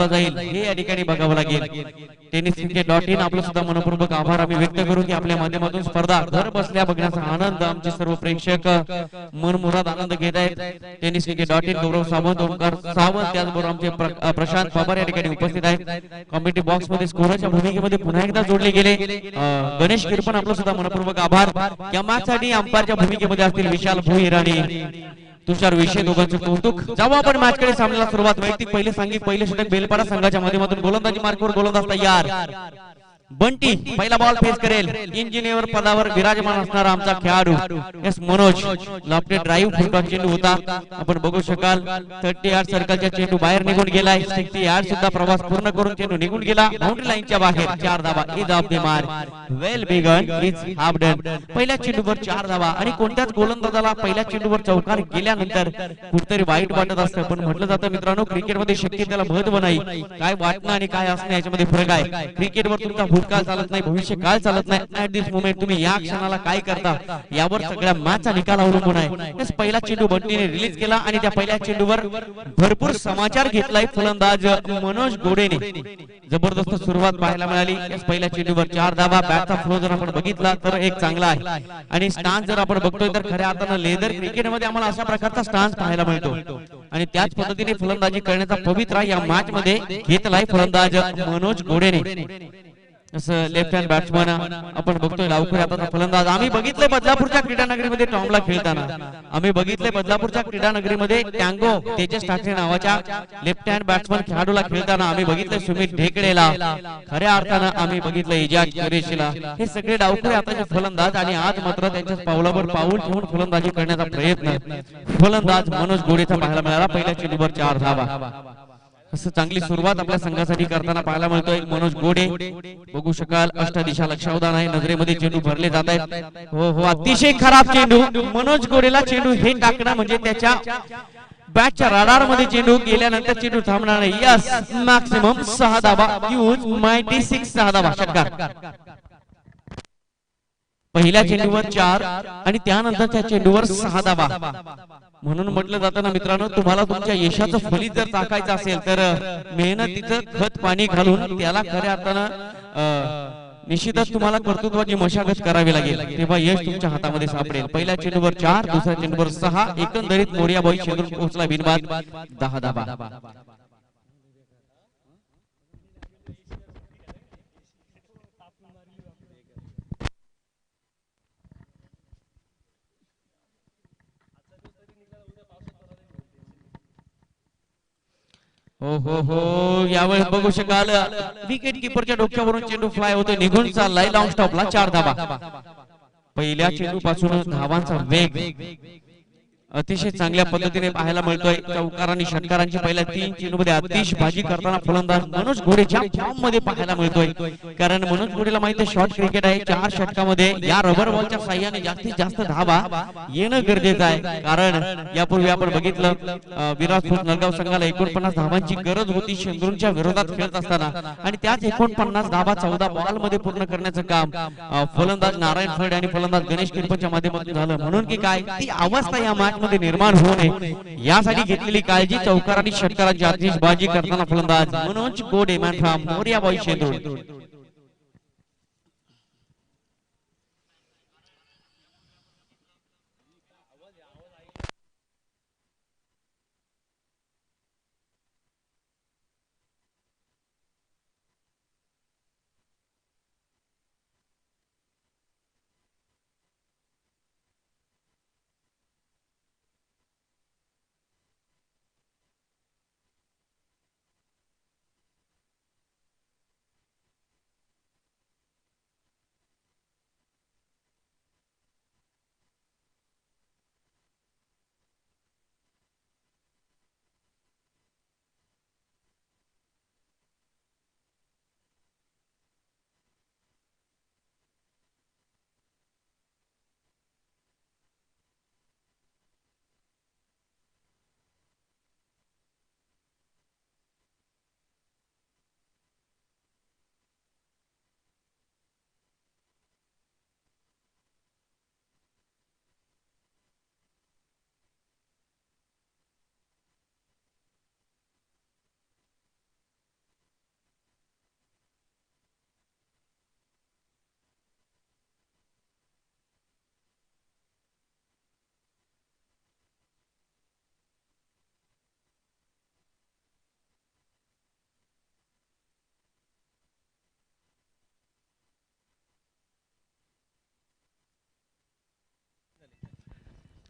जाईल हे या ठिकाणी बघावं लागेल. tenniscricket.in आपलं सुद्धा मनपूर्वक आभार आम्ही व्यक्त करू की आपल्या माध्यमातून स्पर्धा घर बसल्या बघण्याचा आनंद आमचे सर्व प्रेक्षक मनमुराद आनंद घेत आहेत. tenniscricket.in गौरव सावंत, ओंकार सावंत, त्याचबरोबर आमचे प्रशांत बाबर या ठिकाणी उपस्थित आहेत. कॉमेंट्री बॉक्स मध्ये स्कोरच्या भूमिकेमध्ये पुन्हा एकदा जोडले गेले गणेश किरपण आपलं सुद्धा मनपूर्वक आभार. या मॅच साठी अंपायरच्या भूमिकेमध्ये असतील विशाल भोईर आणि तुषार विषय, दोघांचे कौतुक. जेव्हा आपण मॅच कडे सामन्याला सुरुवात वैयक्तिक पहिले सांगित पहिले षटक बेलपाडा संघाच्या माध्यमातून गोलंदाजी मार्कवर गोलंदाज तयार. बंटी पहिला बॉल फेस करेल. इंजिनियर पदावर विराजमान असणारा आमचा खेळाडू S Manoj. Lofted drive football चेंडू होता, आपण बघू शकाल. 30 यार्ड सर्कलचा चेंडू बाहेर निघून गेलाय. 60 यार्ड सुद्धा प्रवास पूर्ण करून चेंडू निघून गेला बाउंड्री लाईनच्या बाहेर. 4 धावा is off the mark. Well begun is half done. पहिल्या चेंडूवर 4 धावा आणि कोणत्याच गोलंदाजाला पहिल्या चेंडूवर चौकार गेल्यानंतर कुठेतरी वाईट वाटत असतं. पण म्हटलं जातं मित्रांनो, क्रिकेटमध्ये शक्यतेला महत्व नाही, काय वाटणं आणि काय असणं याच्यामध्ये फरक आहे. क्रिकेटवर तुमचा भूतकाळ चालत नाही, भविष्य काळ चालत नाही. ऍट दिस मोमेंट तुम्ही या क्षणाला काय करता यावर सगळ्या मॅचचा निकाल अवलंबून आहे. पहिला चेंडू बंटीने रिलीज केला आणि त्या पहिल्या चेंडूवर भरपूर समाचार घेतलाय फलंदाज मनोज गोडेने. जबरदस्त सुरुवात पाहायला मिळाली. पहिल्या चेंडूवर 4 धावा. बॅटचा फ्लो जर आपण बघितला तर एक चांगला आहे आणि स्टान्स जर आपण बघतोय तर खऱ्या अर्थानं लेदर क्रिकेटमध्ये आम्हाला अशा प्रकारचा स्टान्स पाहायला मिळतो आणि त्याच पद्धतीने फलंदाजी करण्याचा पवित्रा या मॅच मध्ये घेतलाय फलंदाज मनोज गोडेने. असं लेफ्ट हँड बॅट्समन आपण बघतोय लवकर आता फलंदाज. आम्ही बघितलंय बदलापूरच्या क्रीडानगरीमध्ये टॉमला खेळताना, आम्ही बघितलंय बदलापूरच्या क्रीडानगरीमध्ये टँगो तेजस ठाकरे नावाच्या लेफ्ट हँड बॅट्समन खेळाडूला खेळताना, आम्ही बघितलंय सुमित ढेकडेला, खऱ्या अर्थानं आम्ही बघितलंय इजाज कुरेशीला. हे सगळे डावखुरे आताचे फलंदाज आणि आज मात्र त्यांच्या पावलावर पाऊल ठेवून फलंदाजी करण्याचा प्रयत्न फलंदाज मनोज गोडेचा पाहायला मिळाला. पहिल्या चेंडूवर 4 धावा. असं चांगली सुरुवात आपल्या संघासाठी करताना पाहायला मिळतोय मनोज गोडे. बघू शकाल अष्टदिशा लक्षावधान आहे, नजरेमध्ये चेंडू भरले जात आहेत. हो हो, अतिशय खराब चेंडू. मनोज गोडेला चेंडू हे टाकणं म्हणजे त्याच्या बॅटच्या राडार मध्ये चेंडू गेल्यानंतर चेंडू थांबणार नाही. यस, मॅक्सिमम 6 धावा. यूज मायटी 6 6 धावा षटकार. पहिल्या चेंडूवर 4 आणि त्यानंतरच्या चेंडूवर 6 धावा. म्हणून म्हटलं जातं ना मित्रांनो, तुम्हाला तुमच्या यशाचं फलित जर टाकायचं असेल तर मेहनतीचं खत पाणी घालून त्याला खऱ्या अर्थानं निश्चितच तुम्हाला कर्तृत्वाची मशागत करावी लागेल, तेव्हा यश तुमच्या हातामध्ये सापडेल. पहिल्या चेंडूवर 4, दुसऱ्या चेंडूवर 6, एकंदरीत मोरियाबाई चेंडू पोहोचला बिनबाद 10 धावा. हो हो हो, यावेळेस बघू शकाल विकेट किपरच्या डोक्यावरून चेंडू फ्लाय होतो, निघून चाललाय लॉंग स्टॉपला. 4 धावा. पहिल्या चेंडू पासून धावांचा वेग अतिशय चांगल्या पद्धतीने पाहायला मिळतोय. चौकार आणि षटकारांची पहिल्या 3 चेंडूमध्ये आतिषबाजी करताना फलंदाज मनोज गोडेच्या फॉर्म मध्ये पाहायला मिळतोय. कारण मनोज गोडेला माहिती आहे शॉर्ट क्रिकेट आहे, 4 षटकामध्ये या रबर बॉलच्या साह्याने जास्तीत जास्त धावा येणं गरजेचं आहे. कारण यापूर्वी आपण बघितलं विराट नरगाव संघाला 49 धावांची गरज होती शेंद्रूंच्या विरोधात खेळत असताना आणि त्याच 49 धावा 14 बॉल मध्ये पूर्ण करण्याचं काम फलंदाज नारायण फड आणि फलंदाज गणेश किरपच्या माध्यमातून झालं. म्हणून की काय ती अवस्था या मॅच मध्ये निर्माण होऊ नये यासाठी घेतलेली काळजी चौकार आणि षटकारांची आतिषबाजी करताना फलंदाज मनोज गोडे मॅन फ्रॉम मोरियाबाई शेंद्रूर.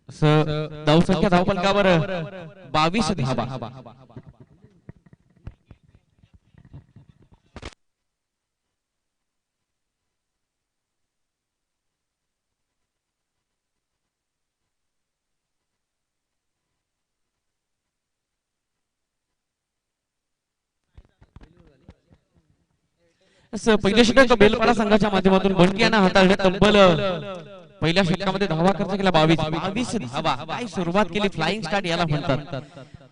धावसंख्या धावफलकावर 22 धावा. पहिल्या षटक बेलपाडा संघाच्या माध्यमातून बंटी यांना हाताळले. तब्बल पहिल्या षटकामध्ये धावा खर्च केला 22 धावा. काय सुरुवात केली, फ्लाइंग स्टार्ट याला म्हणतात.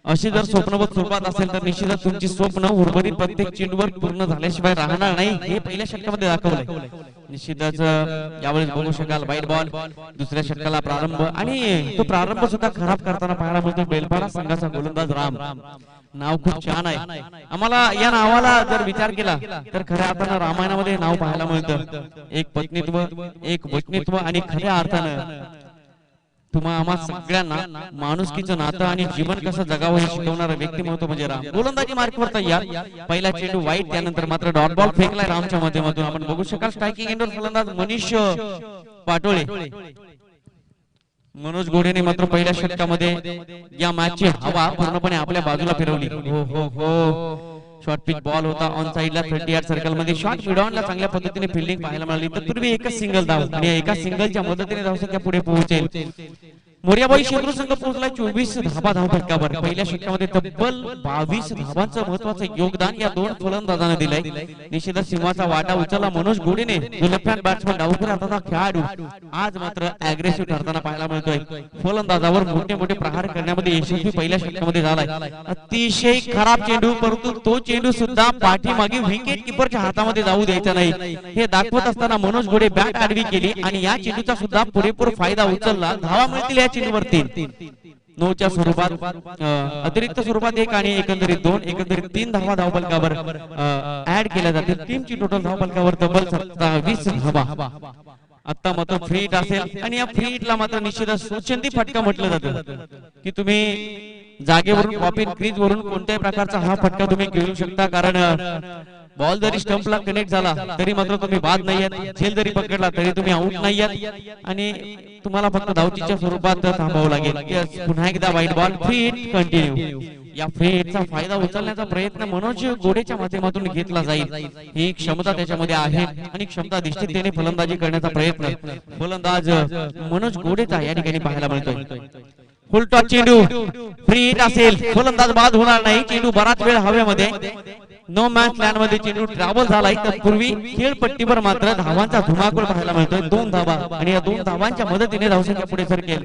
अशी जर स्वप्नवत सुरुवात असेल तर निश्चितच तुमची स्वप्न उर्वरित प्रत्येक चेंडूवर पूर्ण झाल्याशिवाय राहणार नाही, हे पहिल्या षटकामध्ये दाखवलंय. निश्चितच यावेळेस बघू शकाल वाईट बॉल. दुसऱ्या षटकाला प्रारंभ, आणि तो प्रारंभ सुद्धा खराब करताना पाहायला मिळतो बेलपाडा संघाचा गोलंदाज राम. नाव खूप छान आहे. आम्हाला या नावाला जर विचार केला तर खऱ्या अर्थानं रामायणामध्ये नाव पाहायला मिळतं. एक पत्नीत्व, एक वचनीत्व आणि खऱ्या अर्थानं तुम्हा आम्हा सगळ्यांना माणुसकीचं नातं आणि जीवन कसं जगावं हे शिकवणारा व्यक्तिमत्व म्हणजे राम. गोलंदाजी मार्कवर तयार. पहिला चेंडू वाईट, त्यानंतर मात्र डॉट बॉल फेकलाय रामच्या माध्यमातून. आपण बघू शकाल स्ट्रायकिंग एंडवर फलंदाज मनीष पाटोळे. मनोज घोडेने मात्र पहिल्या षटकामध्ये या मॅचची हवा पूर्णपणे आपल्या बाजूला फिरवली. हो हो हो, शॉर्ट पिच बॉल होता ऑन साइडला 30 यार्ड सर्कल मध्ये. शॉर्ट मिडॉनला चांगल्या पद्धतीने फिल्डिंग पाहायला मिळाली. तत्पूर्वी एकच सिंगल धाव, आणि एका सिंगलच्या मदतीने धावसंख्या पुढे पोहोचेल. मोर्याबाई शेंद्रू संघ पोहोचला 24 धावा धावफलकावर. पहिल्या षटकामध्ये तब्बल 22 धावांचं महत्वाचं योगदान या दोन फलंदाजांना दिलंय. निश्चितच सिंहाचा वाटा उचलला मनोज घोडेने. जो लेफ्ट हँड बॅट्समन डावखुरा हाताचा खेळाडू आज मात्र अग्रेसिव्ह ठरताना पाहायला मिळतोय. फलंदाजावर मोठे मोठे प्रहार करण्यामध्ये यशस्वी पहिल्या षटकामध्ये झालाय. अतिशय खराब चेंडू, परंतु तो चेंडू सुद्धा पाठीमागे विकेट किपरच्या हातामध्ये जाऊ द्यायचा नाही हे दाखवत असताना मनोज घोडे बॅट आडवी केली आणि या चेंडूचा सुद्धा पुरेपूर फायदा उचलला. धावा मिळतील या चेंडूवर 9च्या स्वरूपात, अतिरिक्त स्वरूपात 1 आणि एकंदरीत 2, एकंदरीत 3 धावा धावफलकावर ऍड केल्या जातील. टीमची टोटल धावफलकावर तब्बल 27 धावा. आता मात्र फ्री हिट असेल, आणि या फ्री हिटला मात्र निश्चितच स्वच्छंदी फटका म्हटलं जातं की तुम्ही जागेवरून कॉपीन क्रीज वरून कोणत्याही प्रकारचा हा फटका तुम्ही घेऊ शकता. कारण बॉल जरी स्टंपला कनेक्ट झाला तरी मात्र तुम्ही बाद नाही आहेत. झेल जरी पकडला तरी तुम्ही आउट नाही आहेत, आणि तुम्हाला फक्त धावचीच्या स्वरूपात थांबावं लागेल. पुन्हा एकदा वाईट बॉल, फ्री हिट कंटिन्यू. या फ्री हिटचा फायदा उचलण्याचा प्रयत्न मनोज घोडेच्या माध्यमातून घेतला जाईल. ही क्षमता त्याच्यामध्ये आहे, आणि क्षमता निश्चिततेने फलंदाजी करण्याचा प्रयत्न फलंदाज मनोज घोडेचा या ठिकाणी पाहायला मिळतोय. फुल टॉस चेंडू, फ्री हिट असेल, फलंदाज बाद होणार नाही. चेंडू बराच वेळ हवेमध्ये नो मॅच लँड मध्ये चेंडू ट्रॅव्हल झालाय. तत्पूर्वी खेळपट्टीवर मात्र धावांचा धुमाकूळ पाहायला मिळतोय. 2 धावा, आणि या 2 धावांच्या मदतीने धावसंख्या पुढे सरकेल.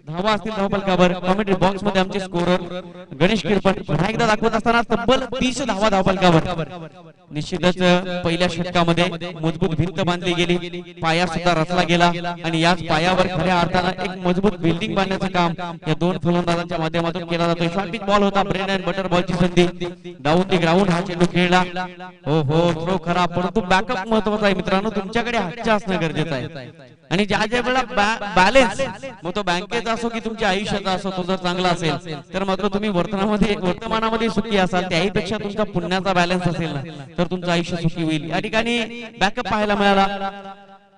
धावा असतील धावफलकावर. कमेंट्री बॉक्स मध्ये आमचे स्कोरर गणेश किरपट पुन्हा एकदा दाखवत असताना तब्बल 30 धावा धावफलकावर. निश्चितच पहिल्या षटकामध्ये मजबूत भिंत बांधली गेली, पाया सुद्धा रचला गेला, आणि याच पायावर खऱ्या अर्थानं एक मजबूत बिल्डिंग बांधण्याचं काम या 2 फलंदाजांच्या माध्यमातून केला जातोय. शॉर्ट पिच बॉल होता, ब्रेड अँड बटर बॉलची संधी. डाऊन दी ग्राउंड हा चेंडू खेळला. हो हो, थ्रो खराब, परंतु बॅकअप महत्वाचा आहे मित्रांनो. तुमच्याकडे हातच्या असणं गरजेचं आहे, आणि ज्या ज्या वेळेला बॅलन्स, मग तो बँकेचा असो की तुमच्या आयुष्याचा असो, तो जर चांगला असेल तर मात्र तुम्ही वर्तमानामध्ये सुखी असाल. त्याहीपेक्षा तुमचा पुण्याचा बॅलन्स असेल ना तर तुमचं आयुष्य सुखी होईल. या ठिकाणी बॅकअप पाहायला मिळाला.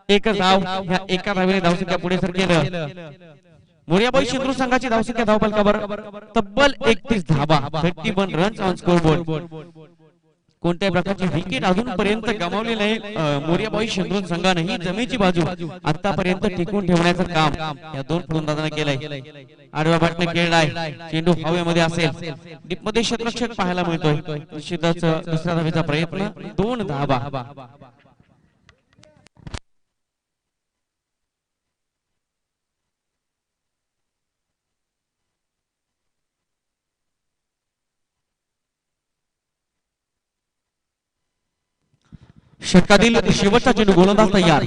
एकच धाव, ह्या एका धावेने धावसंख्या पुढे सरकेल. मोर्याबाई शेंद्रू संघाची धावसंख्या धावफलकावर तब्बल 31 धावा, 31 रन्स ऑन स्कोरबोर्ड. कोणत्याही प्रकारची विकेट अजूनपर्यंत गमावली नाही मोर्याबाई शेंद्रू संघाने. ही जमेची बाजू आतापर्यंत टिकून ठेवण्याचं काम या 2 फलंदाजांना केलंय. आडव्या बॅटने खेळलाय, चेंडू हवेमध्ये असेल, डीप मध्ये क्षेत्ररक्षक पाहायला मिळतोय. निश्चितच दुसऱ्या धावेचा प्रयत्न, 2 धावा. षटकातील शेवटचा चेंडू, गोलंदाज तयार.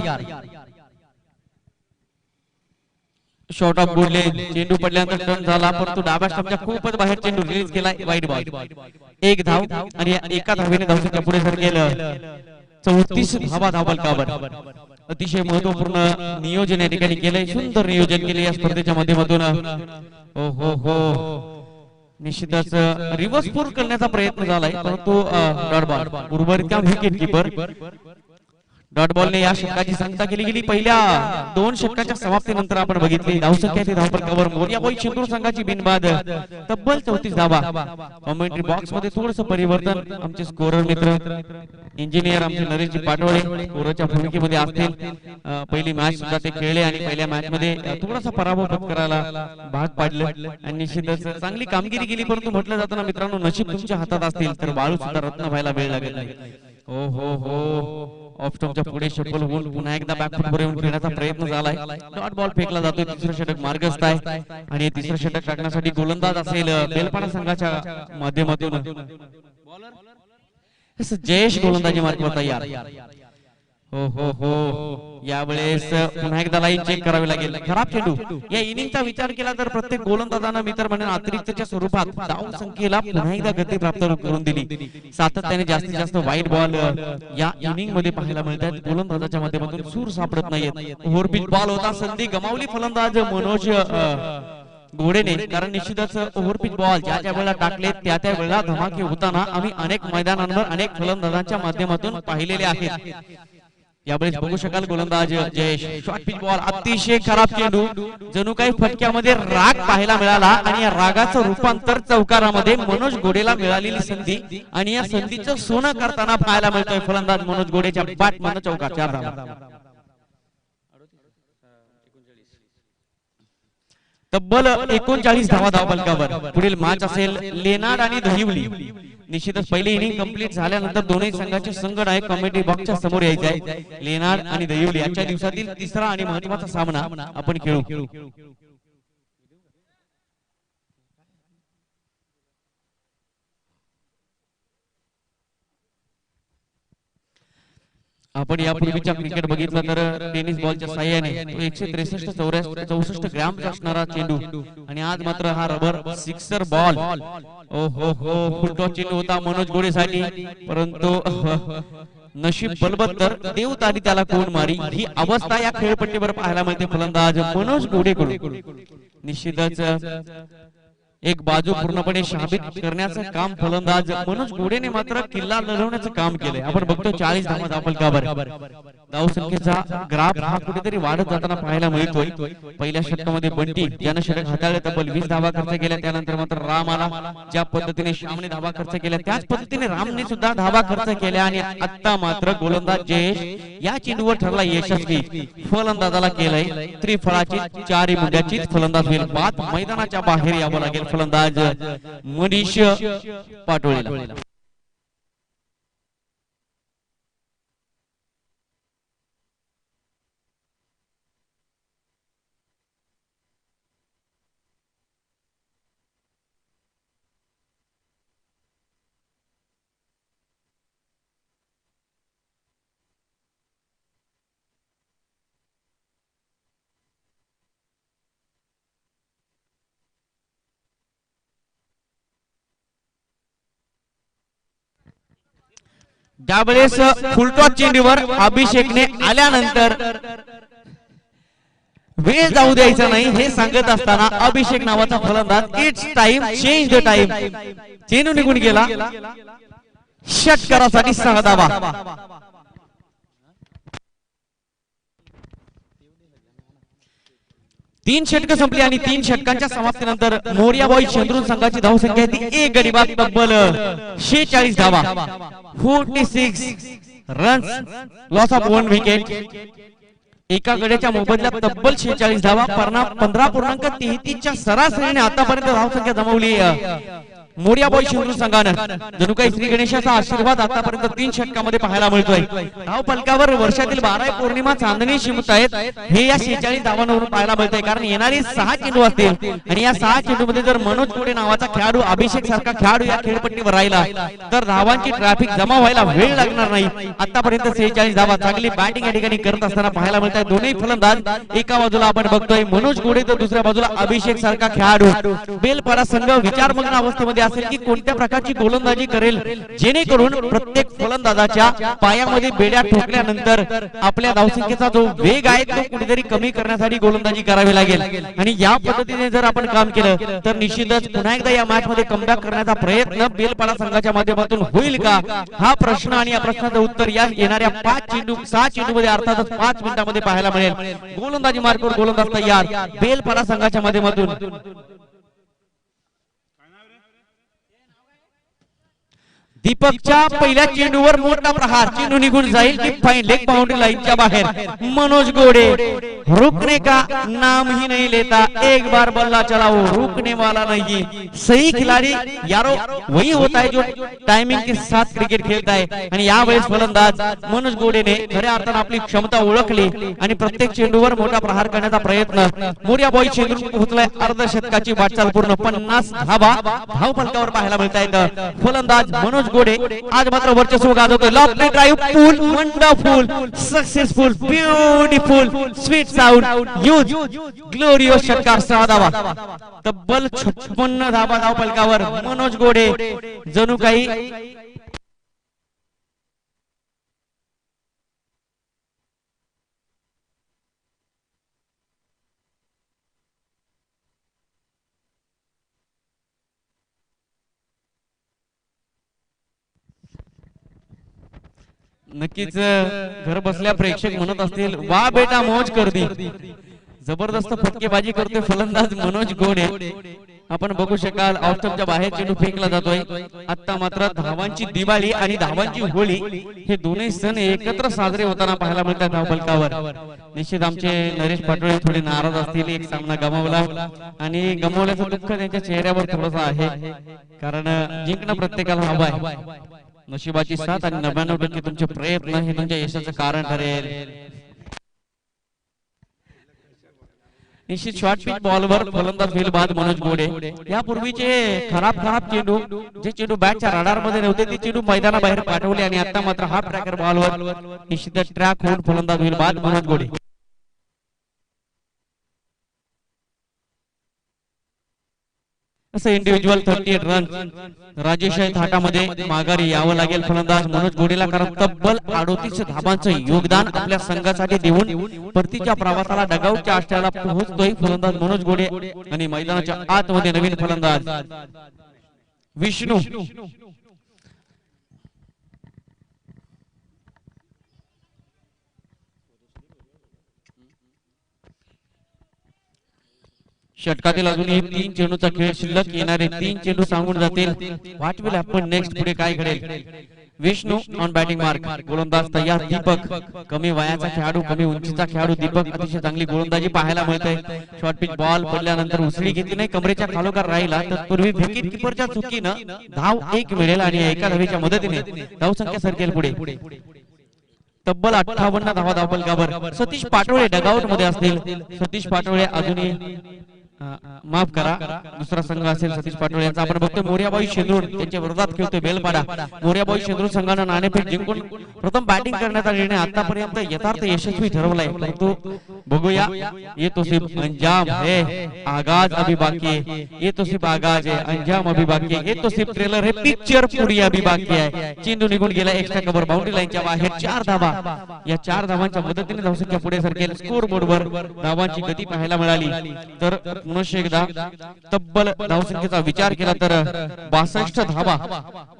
शॉर्ट ऑफ गुड लेग, चेंडू पडल्यानंतर टर्न झाला, परंतु डाव्या स्टंपच्या खूपच बाहेर चेंडू रिलीज केलाय. वाईट बॉल. 1 धाव, आणि एका धावेने धावसंख्या पुढे सरकेल. 34 धावा धावफलकावर. अतिशय महत्वपूर्ण नियोजन या ठिकाणी केलंय. सुंदर नियोजन केले या स्पर्धेच्या माध्यमातून. हो हो हो, निश्चितच रिव्हर्स पूर करण्याचा प्रयत्न झालाय, परंतु डॉट बॉल. उर्वरित काम विकेट किपर डॉट बॉलने या षटकाची सांगता केली गेली. पहिल्या 2 षटकाच्या समाप्तीनंतर आपण बघितली धावसंख्या ती धावफलकावर मोरिया बॉय चेंडूर संघाची बिनबाद तब्बल 34 धावा. कमेंट्री बॉक्स मध्ये थोडंसं परिवर्तन आमचे स्कोरर मित्र इंजिनियर आमचे नरेशजी पाटोळे स्कोरच्या भूमिकेमध्ये असतील. पहिली मॅच सुद्धा ते खेळले आणि पहिल्या मॅच मध्ये थोडासा पराभव पत्करायला भाग पाडले आणि निश्चितच चांगली कामगिरी केली. परंतु म्हटलं जातं ना मित्रांनो, नशीब तुमच्या हातात असतील तर बाळू सुद्धा रत्न व्हायला वेळ लागत नाही. हो हो हो, ऑफ स्टॉपच्या पुढे शफल होऊन पुन्हा एकदा बॅकफुटवर येऊन खेळण्याचा प्रयत्न झालाय. डॉट बॉल फेकला जातोय. तिसरं षटक मार्गस्थ आहे आणि तिसरं षटक टाकण्यासाठी गोलंदाज असेल बेलपाडा संघाच्या माध्यमातून जयेश गोलंदाजी मार्गावर तयार. हो हो हो, यावेळेस पुन्हा एकदा लाईन चेक करावी लागेल. खराब चेंडू. या इनिंगचा विचार केला तर प्रत्येक गोलंदाजांना मी तर म्हणेन अतिरिक्तच्या स्वरूपात धाव संख्येला पुन्हा एकदा गती प्राप्त करून दिली. सातत्याने जास्तीत जास्त वाईट बॉल या इनिंग मध्ये पाहायला मिळतात. गोलंदाजाच्या माध्यमातून सूर सापडत नाहीयेत. ओव्हरपिच बॉल होता, संधी गमावली फलंदाज मनोज घोडेने. कारण निश्चितच ओव्हरपिच बॉल ज्या ज्या वेळेला टाकले त्या त्या वेळेला धमाके होताना आम्ही अनेक मैदानांवर अनेक फलंदाजांच्या माध्यमातून पाहिलेले आहेत. यावेळेस बघू शकाल गोलंदाज जयेश शॉर्ट पिच बॉल. अतिशय खराब चेंडू. जणू काही फटक्यामध्ये राग पाहायला मिळाला आणि या रागाचं रूपांतर चौकारामध्ये मनोज घोडेला मिळालेली संधी आणि या संधीचं सोनं करताना पाहायला मिळतोय फलंदाज मनोज घोडेच्या बॅट मधून चौकार. 4 धावा. तब्बल 39 धावा धावफलकावर. पुढील मॅच असेल लेनार्ड आणि दहिवली. निश्चितच पहिली इनिंग कंप्लीट झाल्यानंतर दोन्ही संघाचे संघनायक कमेटी बॉक्सच्या समोर यायचे आहे. लेनार्ड आणि दहिवली आजच्या दिवसातील तिसरा आणि महत्त्वाचा सामना आपण खेळू. आपण यापूर्वीच्या क्रिकेट बघितलं तर टेनिस बॉलच्या साह्याने 163 64 ग्रॅमचा असणारा चेंडू आणि आज मात्र हा रबर सिक्सर बॉल. ओ हो हो, फुलटॉस चेंडू होता मनोज घोडेसाठी. परंतु नशीब बलबत्तर देवतारी त्याला कोण मारी ही अवस्था या खेळपट्टीवर पाहायला मिळते फलंदाज मनोज घोडेकडून. निश्चितच एक बाजू पूर्णपणे शाबित करण्याचं काम फलंदाज मनोज घोडेने मात्र किल्ला लढवण्याचं काम केलंय. आपण बघतो 40 धावा धावफलकावर. धावसंख्येचा ग्राफ हा कुठेतरी वाढत जाताना पाहायला मिळतोय. पहिल्या षटकामध्ये बंटी ज्यानं षटक हाताळले तब्बल 20 धावा खर्च केल्या. त्यानंतर मात्र राम आला. ज्या पद्धतीने श्यामने धावा खर्च केल्या त्याच पद्धतीने रामने सुद्धा धावा खर्च केल्या आणि आता मात्र गोलंदाज जयेश या चेंडूवर ठरला यशस्वी. फलंदाजाला केलंय त्रिफळाची 4 मुंड्याची फलंदाज होईल. बाद मैदानाच्या बाहेर यावं लागेल फलंदाज मनीष पाटोळेला. ज्यावेळेस फुलटॉस चेंडूवर अभिषेकने आल्यानंतर वेळ जाऊ द्यायचा नाही हे सांगत असताना अभिषेक नावाचा फलंदाज it's time change the time चेंडू निघून गेला. षटकारासाठी 6 धावा. तीन षटक संपली आणि 3 षटकांच्या समाप्तीनंतर मोरिया बॉय चंद्रून संघाची धावसंख्या ती 1 गडी बाद तब्बल 46 धावा. 46 रन्स, लॉस ऑफ 1 विकेट. एका गड्याच्या मोबदल्यात तब्बल 46 धावा. 15.33 च्या सरासरीने आतापर्यंत धावसंख्या जमवली मोरिया बॉय शिवरू संघानं. जणू काही श्री गणेशाचा आशीर्वाद आतापर्यंत 3 षटकामध्ये पाहायला मिळतोय. धाव फलकावर वर्षातील 12 पौर्णिमा चांदणी शिमत आहेत हे या 46 धावांवरून पाहायला मिळतंय. कारण येणारी 6 चेंडू असतील आणि या 6 चेंडू मध्ये जर मनोज घोडे नावाचा खेळाडू अभिषेक सारखा खेळाडू या खेळपट्टीवर राहिला तर धावांची ट्रॅफिक जमा व्हायला वेळ लागणार नाही. आतापर्यंत 46 धावा चांगली बॅटिंग या ठिकाणी करत असताना पाहायला मिळत आहे. दोन्ही फलंदाज एका बाजूला आपण बघतोय मनोज घोडे तर दुसऱ्या बाजूला अभिषेक सारखा खेळाडू. बेलपाडा संघ विचारमग्न अवस्थेमध्ये लक्षामध्ये असेल की कोणत्या प्रकारची गोलंदाजी करेल जेणेकरून प्रत्येक फलंदाजाच्या पायामध्ये बेड्या ठोकल्यानंतर आपल्या धावसंख्येचा जो वेग आहे तो कुठेतरी कमी करण्यासाठी गोलंदाजी करावी लागेल आणि या पद्धतीने जर आपण काम केलं तर निश्चितच पुन्हा एकदा या मॅच मध्ये कमबॅक करण्याचा प्रयत्न बेलपाडा संघाच्या माध्यमातून होईल का हा प्रश्न आणि या प्रश्नाचं उत्तर या येणाऱ्या 6 चेंडू मध्ये अर्थातच 5 मिनिटांमध्ये पाहायला मिळेल. गोलंदाजी मार्कवर गोलंदाज तयार बेलपाडा संघाच्या माध्यमातून. दीपकच्या पहिल्या चेंडूवर मोठा प्रहार, चेंडू निघून जाईल की फाईन लेग बाउंड्री लाईनच्या बाहेर. मनोज गोडे रुकने का नाम ही नहीं लेता, एक बार बल्ला चलाओ रुकने वाला नहीं. सही खिलाड़ी यारो वही होता है जो टाइमिंग के साथ क्रिकेट खेळता है आणि यावेळेस फलंदाज मनोज गोडेने खऱ्या अर्थाने आपली क्षमता ओळखली आणि प्रत्येक चेंडूवर मोठा प्रहार करण्याचा प्रयत्न. मोर्या बॉय चेंडू पोहोचलाय अर्धशतकाची वाटचाल पूर्ण 50 धावा धावफलकावर पाहायला मिळत आहेत. फलंदाज मनोज गोडे आज मात्र वर्चस्व गाजवतोय. Lofty drive pull wonderful successful beautiful sweet sound huge glorious षटकार 6 धावा. तब्बल 56 धावा धावफलकावर मनोज गोडे जणू काही नक्कीच घर बसल्या प्रेक्षक म्हणत असतील वा बेटा मौज कर दी. जबरदस्त फटकेबाजी करतोय फलंदाज मनोज गोडे. आपण बघू शकाल ऑफस्टंपच्या बाहेर चेंडू फेकला जातोय. आता मात्र धावांची दिवाळी आणि धावांची होळी हे दोन्ही सण एकत्र साजरे होताना पाहायला मिळतात धावफलकावर. निश्चित आमचे नरेश पाटोळे थोडे नाराज असतील. एक सामना गमावला आणि गमावल्याचं दुःख त्यांच्या चेहऱ्यावर थोडंसं आहे कारण जिंकणं प्रत्येकाला हवं आहे. नशिबाची साथ आणि 99% तुमचे प्रयत्न हे तुमच्या यशाचं कारण ठरेल. निश्चित शॉर्ट पिच बॉलवर फलंदाज होईल बाद मनोज गोडे. यापूर्वीचे खराब चेंडू जे चेंडू बॅटच्या रडार मध्ये नव्हते ते चेंडू मैदानाबाहेर पाठवले आणि आता मात्र हाफ ट्रॅकर बॉलवर निश्चित ट्रॅक होऊन फलंदाज होईल बाद मनोज गोडे. असं इंडिव्हिज्युअल 38 रन राजेश थाटामध्ये माघारी यावं लागेल फलंदाज मनोज गोडेला कारण तब्बल 38 धाबांचं योगदान आपल्या संघासाठी देऊन परतीच्या प्रवासाला डगाऊटच्या आष्ट्याला पोहोचतोय फलंदाज मनोज गोडे आणि मैदानाच्या आतमध्ये नवीन फलंदाज विष्णू. षटकातील अजूनही 3 चेंडूचा खेळ शिल्लक. येणारे 3 चेंडू सांगून जातील व्हॉट विल हॅपन नेक्स्ट, पुढे काय घडेल. विष्णू ऑन बॅटिंग मार्क, गोलंदाज तयार. दीपक कमी वयाचा खेळाडू, कमी उंचीचा खेळाडू दीपक अतिशय चांगली गोलंदाजी पाहायला मिळते. शॉर्ट पिच बॉल पडल्यानंतर उसळी घेतली नाही, कमरेच्या खालोखाल राहिला तत्पूर्वी विकेट किपरच्या चुकीनं धाव 1 मिळेल आणि एका धावेच्या मदतीने धावसंख्या सरकेल पुढे. तब्बल 58 धावा धावफलकावर. सतीश पाटोळे डगआउट मध्ये असतील. सतीश पाटोळे अजूनही माफ करा दुसरा संघ असेल सतीश पाटोळे यांचा. आपण बघतोय मोर्याबाई शेंद्रुण त्यांच्या विरोधात खेळतोय बेलपाडा. मोर्याबाई शेंद्रुण संघानं नाणेफेक जिंकून प्रथम बॅटिंग करण्याचा निर्णय आतापर्यंत यथार्थ यशस्वी ठरवलाय. परंतु बघूया ये तो सिर्फ अंजाम है, आगाज अभी बाकी है. ये तो सिर्फ आगाज है, अंजाम अभी बाकी है. ये तो सिर्फ ट्रेलर है, पिक्चर पुढे अभी बाकी आहे. चेंडू निघून गेला एक्स्ट्रा कव्हर बाउंड्री लाईनच्या बाहेर. 4 धावा. या 4 धावांच्या मदतीने धावसंख्या पुढे सरकेल. स्कोर बोर्डवर धावांची गती पाहायला मिळाली तर पुनश्च एकदा तब्बल धावसंख्येचा विचार केला तर 62 धावा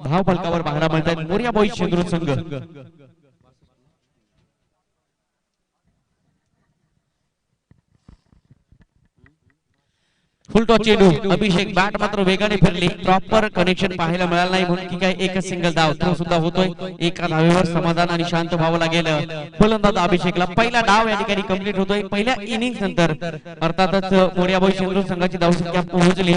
धावफलकावर पाहायला मिळतात. मोर्याबाई शेंद्रुण संघ. फुल टॉस चेंडू. अभिषेक बॅट मात्र वेगाने फिरली, प्रॉपर कनेक्शन पाहायला मिळालं नाही म्हणून की काय एकच सिंगल धाव. थ्रो सुद्धा होतोय. एका धावेवर समाधान आणि शांत व्हावं लागेल फलंदाज अभिषेकला. पहिला डाव या ठिकाणी कंप्लीट होतोय. पहिल्या इनिंग्स नंतर अर्थातच मोर्याबाई शेंद्रुण संघाची धावसंख्या पोहोचली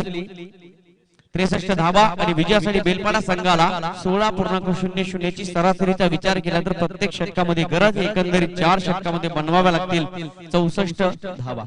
63 धावा आणि विजयासाठी बेलपाडा संघाला 16.00 ची सरासरीचा विचार केला तर प्रत्येक षटकामध्ये गरज एकंदरीत 4 षटकामध्ये बनवाव्या लागतील 64 धावा.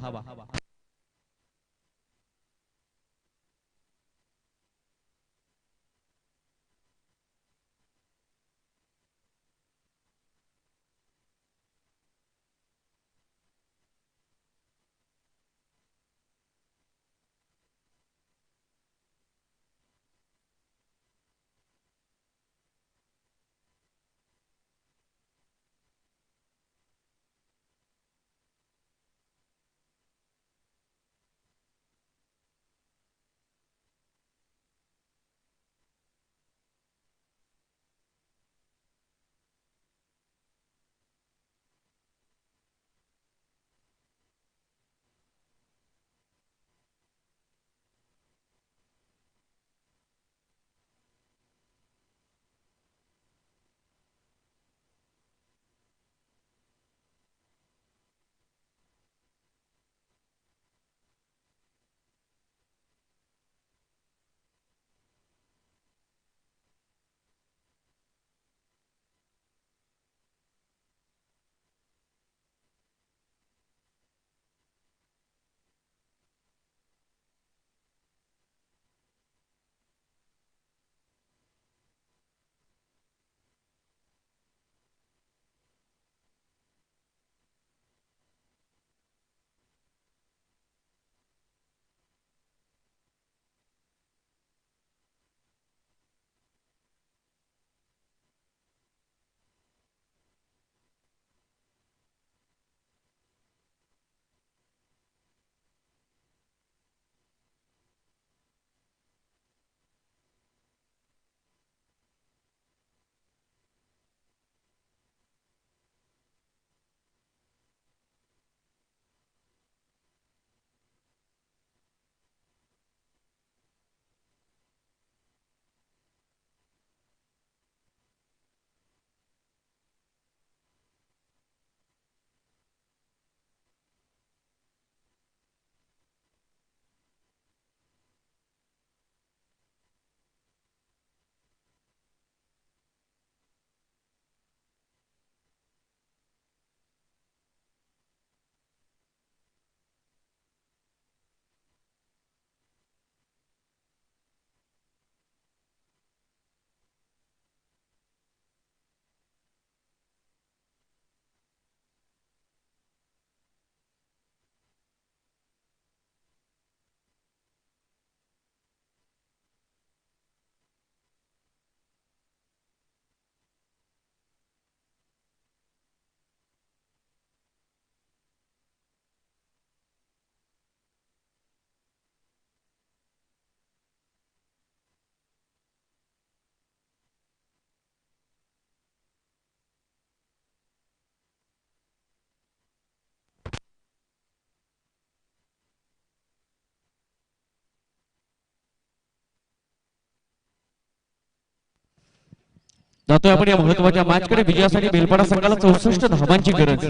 जातोय आपण या महत्वाच्या मॅच कडे. विजयासाठी बेलपाडा संघाला 64 धावांची गरज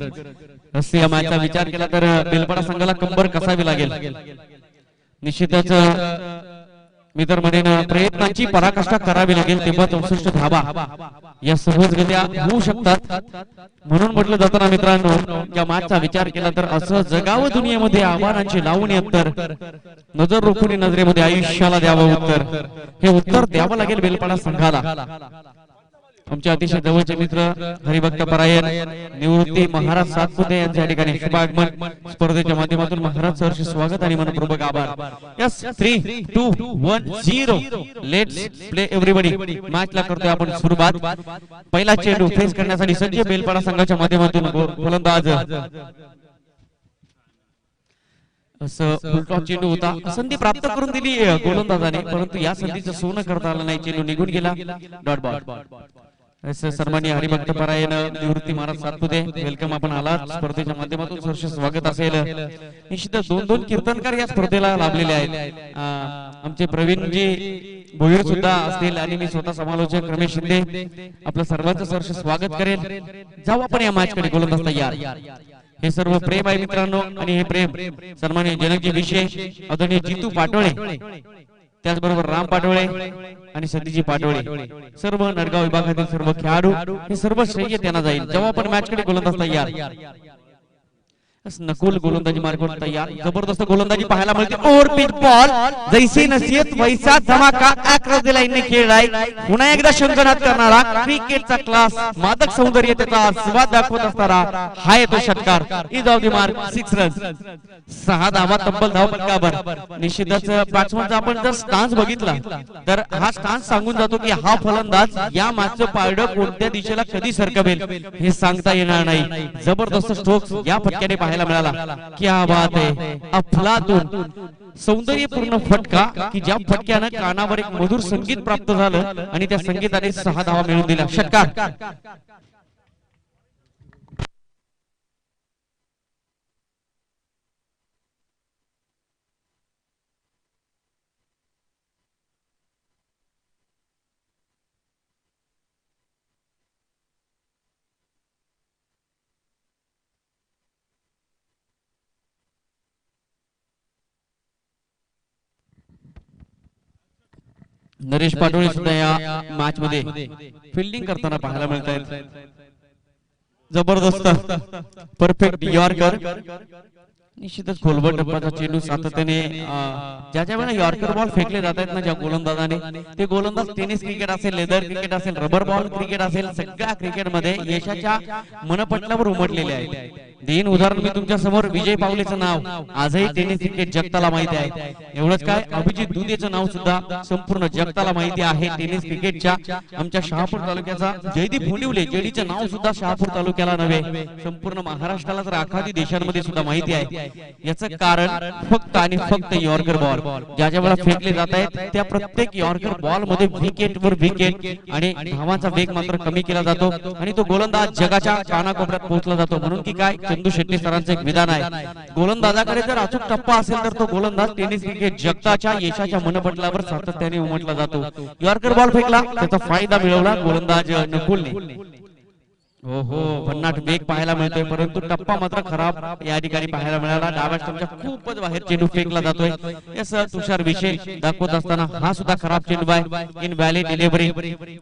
असते. या मॅचचा विचार केला तर बेलपाडा संघाला कंबर कसावी लागेल. निश्चितच मित्र म्हणेन प्रयत्नांची पराकाष्ठा करावी लागेल तेव्हा 64 धावा या सहजगत्या होऊ शकतात. म्हणून म्हटलं जाताना मित्रांनो या मॅचचा विचार केला तर असं जगावं दुनियेमध्ये आव्हानांची लावणी उत्तर नजर रोखून नजरेमध्ये आयुष्याला द्यावं उत्तर. हे उत्तर द्यावं लागेल बेलपाडा संघाला. आमचे अतिशय जवळचे मित्र हरिभक्त परायण निवृत्ती महाराज सातपुते यांच्या ठिकाणी शुभागमन स्पर्धेच्या माध्यमातून महाराज सरचे स्वागत आणि मनपूर्वक आभार. Yes 3 2 1 0 let's play everybody. Match ला करतोय आपण सुरुवात. पहिला चेंडू फेस करण्यासाठी सज्ज बेलपाडा संघाच्या माध्यमातून गोलंदाज असं फुलटॉस चेंडू होता. संधी प्राप्त करून दिली गोलंदाजाने परंतु या संधीचं सोनं करता आलं नाही. चेंडू निघून गेला. Dot ball. सन्माननीय हरिभक्त परायण निवृत्ती महाराज सातपुते वेलकम. आपण आलात स्पर्धेच्या माध्यमातून सरसे स्वागत असेल. निश्चितच 2-2 कीर्तनकार या स्पर्धेला लाभलेले आहेत. आमचे प्रवीणजी भोईर सुद्धा असतील आणि मी स्वतः समालोचक रमेश शिंदे आपलं सर्वांचं सरसे स्वागत करेल. जाऊ आपण या मॅच कडे. गोलंदाज तयार. हे सर्व प्रेम आहे मित्रांनो आणि हे प्रेम सन्माननीय जनकजी विशेष आदरणीय जितू पाटोळे त्याचबरोबर राम पाटोळे आणि सतीजी पाटोळे सर्व नरगाव विभागातील सर्व खेळाडू हे सर्व श्रेय त्यांना जाईल. जेव्हा आपण मॅच कडे गोलंदाज तयार. नकुल गोलंदाजी मार्गावर तयार. जबरदस्त गोलंदाजी पाहायला मिळते. ओव्हर पिच बॉल जैसी नसीहत वैसा धमाका अक्रॉस द लाईन ने खेळलाय. पुन्हा एकदा शंकनाथ करणारा क्रिकेटचा क्लास मादक सौंदर्य त्याचा स्वाद दाखवत असणारा हा येतो षटकार. Is off the mark 6 runs. 6 धावा तब्बल धावफलकावर. निश्चितच बॅट्समनचा आपण जर स्टान्स बघितला तर हा स्टान्स सांगून जातो की हा फलंदाज या मॅचचं पारडं कोणत्या दिशेला कधी सरकवेल हे सांगता येणार नाही. जबरदस्त स्ट्रोक्स या फटक्याने पाहायला मिळाला. क्या बात आहे. अफलातून सौंदर्यपूर्ण फटका की ज्या फटक्यानं कानावर एक मधुर संगीत प्राप्त झालं आणि त्या संगीताने 6 धावा मिळवून दिल्या. षटकार. नरेश पाटोळे सुद्धा या मॅच मध्ये फिल्डिंग करताना पाहायला मिळत आहेत. जबरदस्त परफेक्ट यॉर्कर. निश्चितच खोलवर टप्प्याचा चेंडू सातत्याने ज्या ज्या वेळेला यॉर्कर बॉल फेकले जात आहेत ना ज्या गोलंदाजाने ते गोलंदाज टेनिस क्रिकेट असेल लेदर क्रिकेट असेल रबर बॉल क्रिकेट असेल सगळ्या क्रिकेटमध्ये यशाच्या मनपटलावर उमटलेले आहेत. देईन उदाहरण मी तुमच्या समोर विजय पावलेचं नाव आजही टेनिस क्रिकेट जगताला माहिती आहे. एवढंच काय अभिजित दुधेचं नाव सुद्धा संपूर्ण जगताला माहिती आहे. टेनिस क्रिकेटच्या आमच्या शहापूर तालुक्याचा जयदीप होंडिवले जेडीचं नाव सुद्धा शहापूर तालुक्याला नव्हे संपूर्ण महाराष्ट्राला तर आखाती देशांमध्ये सुद्धा माहिती आहे. याचं कारण फक्त आणि फक्त यॉर्कर बॉल ज्या ज्या वेळेला फेकले जात आहेत त्या प्रत्येक यॉर्कर बॉल मध्ये विकेटवर विकेट आणि धावांचा वेग मात्र कमी केला जातो आणि तो गोलंदाज जगाच्या कानाकोपऱ्यात पोहोचला जातो. म्हणून की काय चंदू शेट्टी सरांचं एक विधान आहे गोलंदाजाकडे जर अचूक टप्पा असेल तर तो गोलंदाज टेनिस क्रिकेट जगताच्या यशाच्या मनपटलावर सातत्याने उमटला जातो. यॉर्कर बॉल फेकला त्याचा फायदा मिळवला गोलंदाज नकुलने. हो हो भन्नाट वेग पाहायला मिळतोय परंतु टप्पा मात्र खराब या ठिकाणी पाहायला मिळाला. डाव्या स्टंपच्या खूपच बाहेर चेंडू फेकला जातोय. यस तुषार विशेष दाखवत असताना हा सुद्धा खराब चेंडू आहे. इन व्हॅली डिलिव्हरी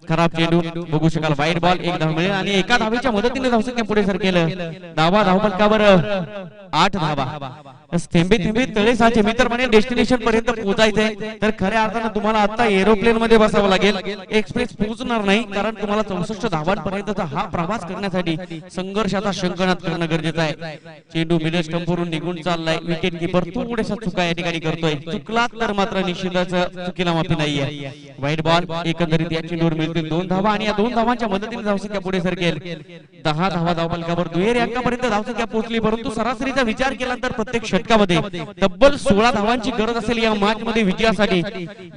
खराब चेंडू बघू शकाल. वाईट बॉल 1 धाव मिळेल आणि एका धावेच्या मदतीने धावसंख्या पुढे सरकेलं. धावा धावफलकावर 8 धावा. थेंबे थेंबे तळे साचे मित्र म्हणे डेस्टिनेशन पर्यंत पोहोचायचंय तर खऱ्या अर्थानं तुम्हाला आता एरोप्लेन मध्ये बसावं लागेल. एक्सप्रेस पोहोचणार नाही कारण तुम्हाला 64 धावांपर्यंतचा हा प्रवास करण्यासाठी संघर्षाचा शंकनाद करणं गरजेचं आहे. चेंडू मिडल स्टंपवरून निघून चाललाय. विकेट किपर थोड्याशा चुका या ठिकाणी करतोय. चुकला तर मात्र निश्चितच चुकीला माफी नाहीये. वाईट बॉल. एकंदरीत या चेंडूवर मिळतील 2 धावा आणि या 2 धावांच्या मदतीने धावसंख्या पुढे सरकेल. 10 धावा धावफलकावर दुहेरी अंकापर्यंत धावसंख्या पोहोचली परंतु सरासरीचा विचार केल्यानंतर प्रत्येक षटकामध्ये तब्बल 16 धावांची गरज असेल. या मॅच मध्ये विजयासाठी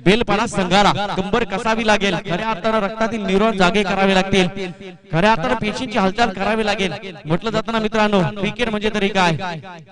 बेलपाडा संघाला कंबर कसावी लागेल. खऱ्या अर्थानं रक्तातील न्यूरॉन जागे करावे लागतील. खऱ्या अर्थानं पेशींची हालचाल करावी लागेल. म्हटलं जाताना मित्रांनो, क्रिकेट म्हणजे तरी काय,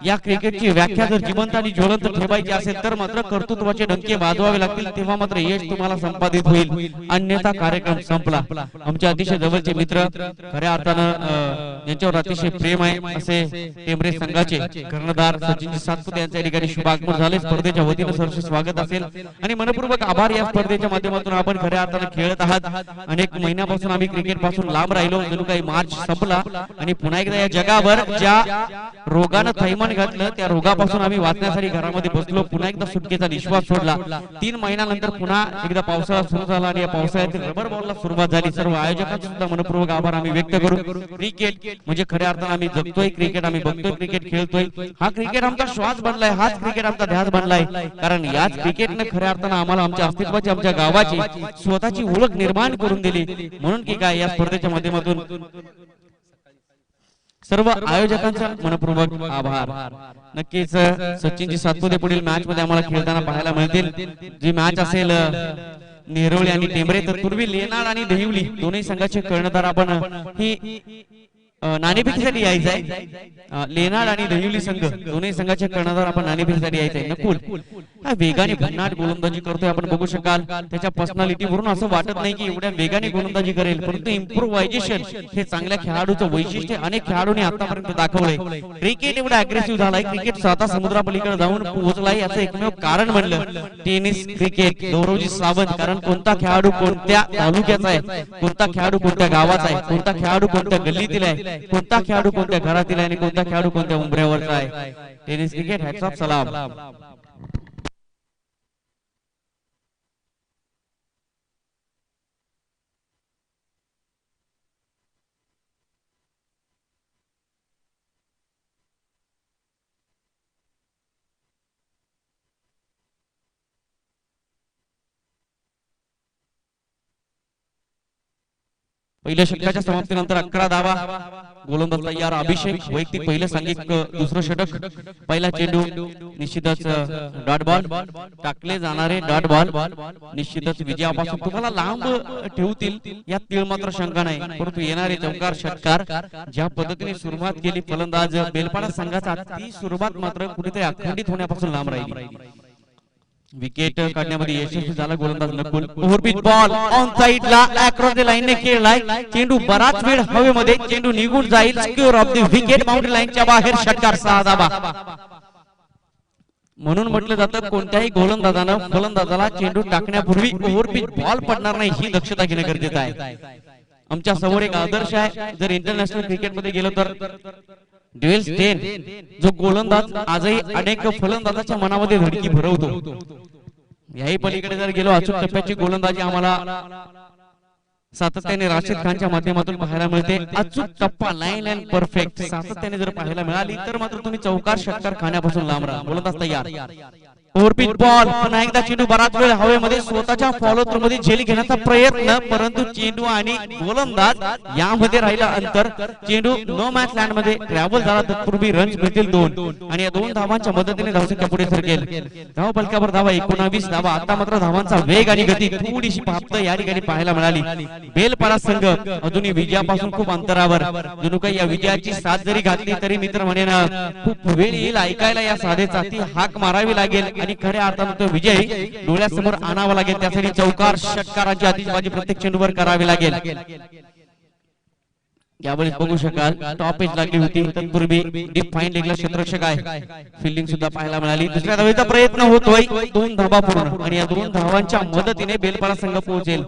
या क्रिकेटची व्याख्या जर जिवंत आणि ज्वलंत ठेवायची असेल तर मात्र कर्तृत्वाचे डंके वाजवावे लागतील, तेव्हा मात्र यश तुम्हाला संपादित होईल, अन्यथा कार्यक्रम संपला. आमचे अतिशय जवळचे मित्र, खऱ्या अर्थानं यांच्यावर अतिशय प्रेम आहे असे टेंबरे संघाचे कर्णधार सचिन सातपुते यांच्या ठिकाणी शुभागमन झाले. स्पर्धेच्या वतीने सहर्ष स्वागत असेल आणि मनपूर्वक आभार. या स्पर्धेच्या माध्यमातून आपण खऱ्या अर्थाने खेळत आहात. अनेक महिन्यापासून आम्ही क्रिकेट पासून लांब राहिलो, जणू काही मार्च संपला आणि पुन्हा एकदा या जगावर ज्या रोगानं थैमान घातलं त्या रोगापासून आम्ही वाचण्यासाठी घरामध्ये बसलो. पुन्हा एकदा सुटकेचा निश्वास सोडला. 3 महिन्यानंतर पुन्हा एकदा पावसाळा सुरू झाला आणि या पावसाळ्यातील रबर बॉलला सुरुवात झाली. सर्व आयोजकांचे सुद्धा मनपूर्वक आभार आम्ही व्यक्त करू. क्रिकेट म्हणजे खऱ्या अर्थाने आम्ही जगतोय क्रिकेट, आम्ही बघतोय क्रिकेट, खेळतोय. हा क्रिकेट आमचा श्वास बनलाय, हाच क्रिकेट आमचा ध्यास बनलाय. कारण याच क्रिकेटने खऱ्या अर्थाने आम्हाला आमच्या अस्तित्वाची, आमच्या गावाची स्वतःची ओळख निर्माण करून दिली. म्हणून की काय, या स्पर्धेच्या माध्यमातून सर्व आयोजकांचा मनपूर्वक आभार. नक्कीच सचिनजी सातपुते पुढील मॅच मध्ये आम्हाला खेळताना पाहायला मिळतील. जी मॅच असेल नेरवळी आणि टेंबरे, तर पूर्वी लेनाड आणि दहिवली दोन्ही संघाचे कर्णधार आपण ही नाणेफेकीसाठी यायचं आहे. लेनाड आणि दहिवली संघ दोन्ही संघाचे कर्णधार आपण नाणेफेकीसाठी यायचंय. नकुल वेगाने भन्नाट गोलंदाजी करतोय, आपण बघू शकाल. त्याच्या पर्सनॅलिटीवरून असं वाटत नाही की एवढ्या वेगाने गोलंदाजी करेल, परंतु इम्प्रोव्हायझेशन हे चांगल्या खेळाडूचं वैशिष्ट्य अनेक खेळाडूंनी आतापर्यंत दाखवलंय. क्रिकेट एवढा अग्रेसिव्ह झालाय, क्रिकेट स्वतः समुद्रापलीकडे जाऊन पोहोचलाय. याचं एकमेव कारण म्हणलं टेनिस क्रिकेट. गौरवजी सावंत, कारण कोणता खेळाडू कोणत्या तालुक्याचा आहे, कोणता खेळाडू कोणत्या गावाचा आहे, कोणता खेळाडू कोणत्या गल्लीतील आहे, कोणता खेळाडू कोणत्या घरातील आहे आणि कोणता खेळाडू कोणत्या उंबऱ्यावरचा आहे. टेनिस क्रिकेट, हॅट्स ऑफ, सलाम. पहिल्या षटकाच्या समाप्तीनंतर 11 धावा. गोलंदाज तयार. अभिषेक वैयक्तिक पहिलं सांघिक दुसरं षटक. पहिला चेंडू निश्चितच डॉट बॉल, टाकले जाणारे डॉट बॉल निश्चितच विजयापासून तुम्हाला लांब ठेवतील यात तीळ मात्र शंका नाही. परंतु येणारे चौकार षटकार ज्या पद्धतीने सुरुवात केली फलंदाज बेलपाडा संघाचा, ती सुरुवात मात्र कुठेतरी अखंडित होण्यापासून लांब राहिली. विकेट काढण्यामध्ये यशस्वी झाला गोलंदाज नकुल. ओव्हरपिच बॉल ऑन साइडला अक्रॉस द लाईनने खेळलाय. चेंडू बराच वेळ हवेमध्ये, चेंडू निघून जाईल. Square of the wicket, boundary लाईनच्या बाहेर. षटकार, 6 धावा. म्हणून म्हटलं जातं कोणत्याही गोलंदाजानं फलंदाजाला चेंडू टाकण्यापूर्वी ओव्हरपिच बॉल पडणार नाही ही दक्षता घेणं गरजेचं आहे. आमच्या समोर एक आदर्श आहे. जर इंटरनॅशनल क्रिकेटमध्ये गेलो तर ड्युएल स्टेन जो गोलंदाज आजही अनेक फलंदाजाच्या मनामध्ये धडकी भरवतो. याही पलीकडे जर गेलो, अचूक टप्प्याची गोलंदाजी आम्हाला सातत्याने राशिद खानच्या माध्यमातून पाहायला मिळते. अचूक टप्पा, लाईन लाईन परफेक्ट सातत्याने जर पाहायला मिळाली तर मात्र तुम्ही चौकार षटकार खाण्यापासून लांब राहा. गोलंदाज तयार. ओव्हरपिच बॉल, पुन्हा एकदा चेंडू बराच वेळ हवेमध्ये, स्वतःच्या फॉलो थ्रू मध्ये झेल घेण्याचा प्रयत्न, परंतु चेंडू आणि गोलंदाज यामध्ये राहिला अंतर. चेंडू नो मॅच लँड मध्ये ट्रॅव्हल झाला. तत्पूर्वी रन्स मिळतील 2 आणि या 2 धावांच्या मदतीने धावसंख्या पुढे सरकेल. धाव फलकावर धावा 19 धावा. आता मात्र धावांचा वेग आणि गती थोडीशी पाहत या ठिकाणी पाहायला मिळाली. बेलपाडा संघ अजूनही विजयापासून खूप अंतरावर. जणू काही या विजयाची साथ जरी घातली तरी मित्र म्हणेन खूप वेळ येईल ऐकायला या साधेचा. ती हाक मारावी लागेल आणि खऱ्या अर्थाने तो विजय डोळ्यासमोर आणावा लागेल. त्यासाठी चौकार षटकारांची आतिषबाजी प्रत्येक चेंडूवर करावी लागेल. यावेळी बघू शकाल टॉप एज लागली होती. तत्पूर्वी डीप फाईन लेगला क्षेत्ररक्षक आहे. फिल्डिंग सुद्धा पाहायला मिळाली. दुसऱ्या धावेचा प्रयत्न होतोय. 2 धावा पूर्ण आणि या 2 धावांच्या मदतीने बेलपाडा संघ पोहोचेल.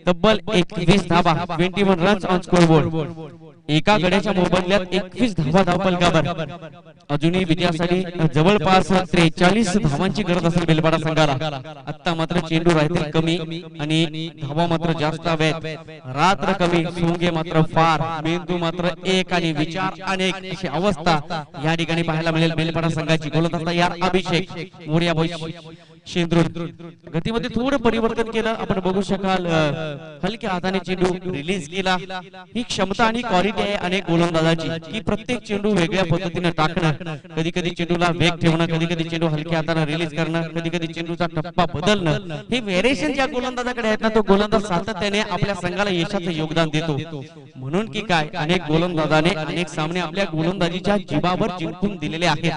तब्बल 21 धावा, 21 रन्स ऑन स्कोरबोर्ड. एका गड्याच्या मोबदल्यात 21 धावा धावफलकावर. अजूनही विजयासाठी जवळपास 43 धावांची गरज असेल बेलपाडा संघाला. आता मात्र चेंडू राहतील कमी आणि धावा मात्र जास्त हव्यात. रात्र कमी, सोंगे मात्र फार, मेंदू मात्र एक आणि विचार अनेक अशी अवस्था या ठिकाणी पाहायला मिळेल बेलपाडा संघाची. गोलंदाज तयार. अभिषेक मोर्या बॉय शेंद्रून गतीमध्ये थोडं परिवर्तन केलं आपण बघू शकाल हलक्या हाताने चेंडू रिलीज केला ही क्षमता आणि क्वालिटी आहे अनेक गोलंदाजाची की प्रत्येक चेंडू वेगळ्या पद्धतीने टाकणं कधी कधी चेंडूला वेग ठेवणं कधी कधी चेंडू हलक्या हाताने रिलीज करणं कधी कधी चेंडूचा टप्पा बदलणं हे व्हेरिएशन ज्या गोलंदाजाकडे आहेत ना तो गोलंदाज सातत्याने आपल्या संघाला यशाचं योगदान देतो म्हणून की काय अनेक गोलंदाजाने अनेक सामने आपल्या गोलंदाजीच्या जीवावर जिंकून दिलेले आहेत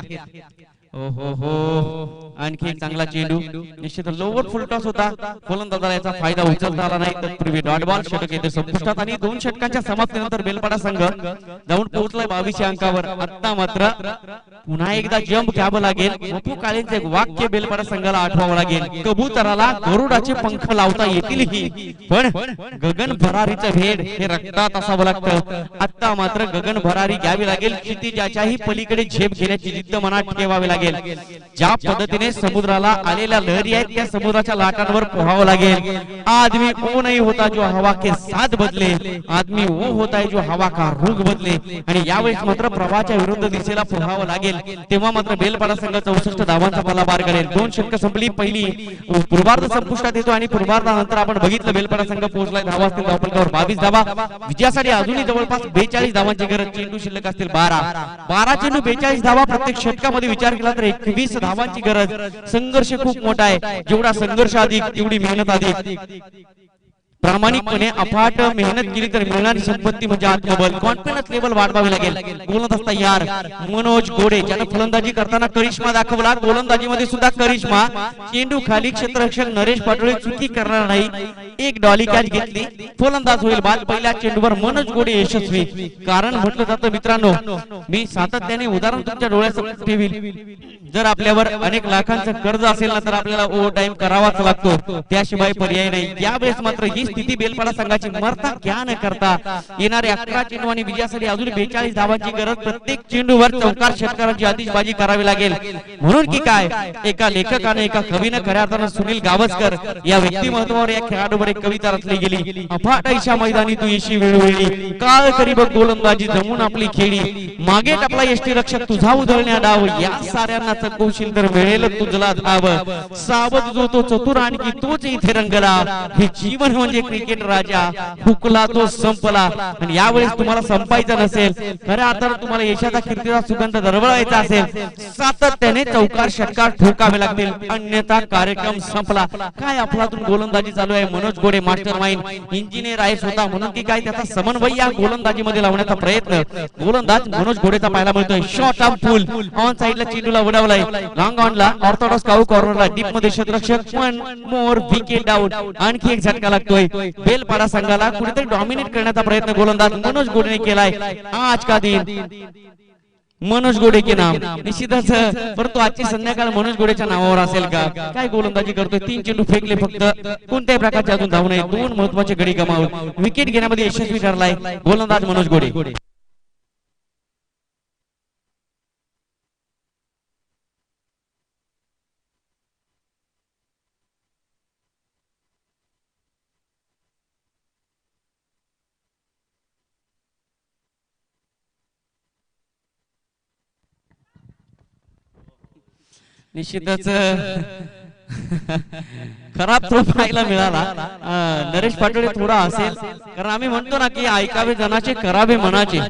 हो आणखी एक चांगला चेंडू निश्चित लोवर फुल टॉस होता गोलंदाजाला याचा फायदा उचलता आला नाही तत्पूर्वी डॉट बॉल षटक येते संपुष्टात आणि 2 षटकांच्या समाप्तीनंतर बेलपाडा संघ जाऊन पोहोचलाय 22 अंकावर आता मात्र पुन्हा एकदा जंप घ्यावं लागेल बापू काळेंचे एक वाक्य बेलपाडा संघाला आठवावं लागेल कबूतराला गरुडाचे पंख लावता येतीलही पण गगन भरारीचं भेड हे रक्तात असावं लागतं आता मात्र गगन भरारी घ्यावी लागेल क्षितिजाच्याही पलीकडे झेप घेण्याची जिद्द मनात ठेवावी लागेल ज्या पद्धतीने समुद्राला आलेल्या लहरी आहेत त्या समुद्राच्या लाटांवर पोहावं लागेल आदमी वो नहीं होता जो हवा के साथ बदले आदमी वो होता है जो हवा का रुख बदले आणि यावेळेस मात्र प्रवाहाच्या विरुद्ध दिशेला पोहावं लागेल तेव्हा मात्र बेलपाडा संघ 64 धावांचा पल्ला पार करेल 2 षटक संपली पहिली पूर्वार्ध संपुष्टात येतो आणि पूर्वार्धानंतर आपण बघितलं बेलपाडा संघ पोहोचलाय धावा असतील धावफलकावर 22 धावा विजयासाठी अजूनही जवळपास 42 धावांची गरज चेंडू शिल्लक असतील 12 चेंडू 42 धावा प्रत्येक षटकामध्ये विचार केला तर 21 धावांची गरज संघर्ष खूप मोठा आहे जेवढा संघर्ष अधिक तेवढी मेहनत अधिक प्रामाणिकपणे अफाट मेहनत केली तर मिळणारी संपत्ती म्हणजे आत्मबल कॉन्फिडन्स लेवल वाढवावी लागेल गोलंदाज तयार मनोज गोडे ज्याने फलंदाजी करताना करिश्मा दाखवला गोलंदाजीमध्ये सुद्धा करिश्मा चेंडू खाली क्षेत्ररक्षक नरेश पाटोळे चुकी करणार नाही एक डॉली कॅच घेतली फलंदाज होईल बाद पहिल्या चेंडूवर मनोज गोडे यशस्वी कारण म्हटलं जातं मित्रांनो मी सातत्याने उदाहरण तुमच्या डोळ्यासमोर ठेवील जर आपल्यावर अनेक लाखांचं कर्ज असेल ना तर आपल्याला ओव्हर टाइम करावाच लागतो त्याशिवाय पर्याय नाही यावेळेस मात्र ही स्थिती बेलपाडा संघाची मरता क्या न करता येणारे 11 चेंडू आणि विजयासाठी अजून 42 धावांची गरज प्रत्येक चेंडूवर चौकार षटकारांची आतिषबाजी करावी लागेल म्हणून की काय एका लेखकाने एका कवीने खऱ्या अर्थाने सुनील गावस्कर या व्यक्तिमत्वावर या खेळाडूवर एक कविता रचली गेली अफाट ऐशा मैदानी तू येशी वेळोवेळी काळ करी बघ गोलंदाजी जमून आपली खेळी मागे टाकला यष्टी रक्षक तुझा उधळण्या डाव या साऱ्यांना चकवशील तर मिळेल तुझला धाव सावध जो तो चतुर आणखी तोच इथे रंगला हे जीवन म्हणजे क्रिकेट राजा हुकला तो संपला आणि यावेळेस तुम्हाला संपायचं नसेल खऱ्या अर्थाने तुम्हाला यशाचा कीर्तीचा सुगंध दरवळायचा असेल सातत्याने चौकार षटकार ठोकावे लागतील अन्यथा कार्यक्रम संपला काय अफलातून गोलंदाजी चालू आहे मनोज गोडे मास्टर माइंड इंजिनियर आहे स्वतः म्हणून की काय त्याचा समन्वय या गोलंदाजीमध्ये लावण्याचा प्रयत्न गोलंदाज मनोज गोडेचा पाहायला मिळतोय शॉट ऑफ फुल ऑन साइडला चेंडूला उडवलाय लॉंग ऑनला ऑर्थोडॉक्स काऊ कॉर्नरला डीप मध्ये क्षेत्ररक्षक वन मोर विकेट आउट आणखी एक झटका लागतोय बेलपाडा संघाला कुठेतरी डॉमिनेट करण्याचा प्रयत्न गोलंदाज मनोज गोडेने केलाय आज का दिन मनोज गोडे के नाम निश्चितच परंतु आजची संध्याकाळ मनोज गोडेच्या नावावर असेल का काय गोलंदाजी करतोय 3 चेंडू फेकले फक्त कोणत्याही प्रकारचे अजून धाव नाही 2 महत्वाचे गडी गमावून विकेट घेण्यामध्ये यशस्वी ठरलाय गोलंदाज मनोज गोडे निश्चितच खराब थ्रो पाहायला मिळाला नरेश पाटोळे थोडा असेल कारण आम्ही म्हणतो ना की ऐकावे जनाचे करावे मनाचे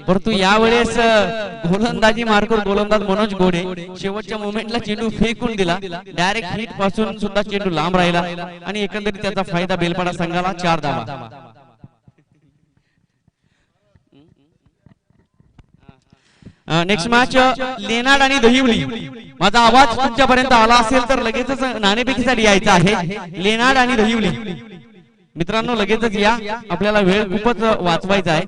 परंतु यावेळेस गोलंदाजी मार्कर गोलंदाज मनोज गोडे शेवटच्या मोमेंटला चेंडू फेकून दिला डायरेक्ट हिट पासून सुद्धा चेंडू लांब राहिला आणि एकंदरीत त्याचा फायदा बेलपाडा संघाला 4 धावा नेक्स्ट मॅच लेनाड आणि दहिवली माझा आवाज तुमच्यापर्यंत आला असेल तर लगेचच नाणेफेकीसाठी यायचं आहे लेनाड आणि दहिवली मित्रांनो लगेचच या आपल्याला वेळ खूपच वाचवायचा आहे